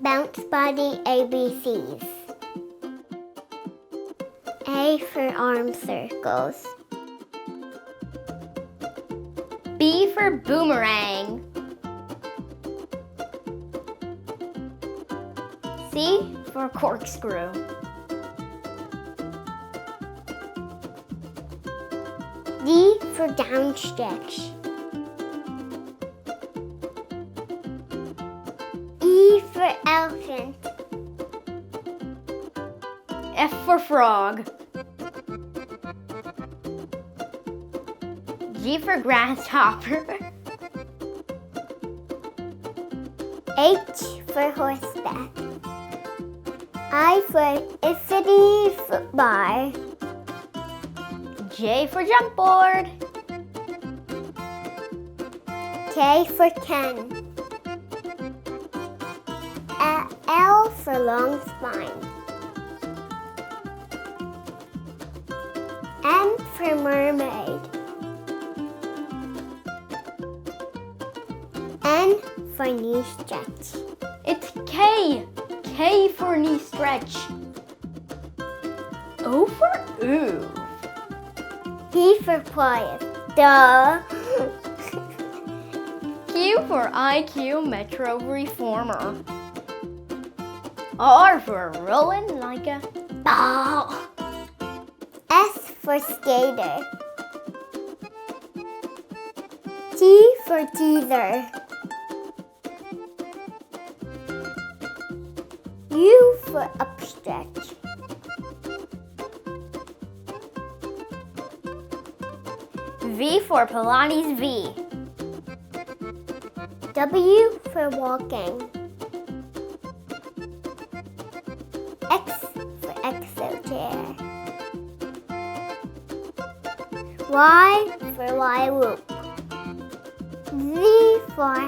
Bounce body ABCs. A for arm circles. B for boomerang. C for corkscrew. D for downstretch. E for elephant. F for frog. G for grasshopper. H for horseback. I for infinity footbar. J for jump board. K for Ken. L for long spine. M for mermaid. N for knee stretch. It's K. K for knee stretch. O for ooh. P for quiet. Duh. Q for IQ Metro Reformer. R for rolling like a ball. S for skater. T for teaser. U for upstretch. V for Pilates V. W for walking. X for exo chair. Y for Y whoop. Z for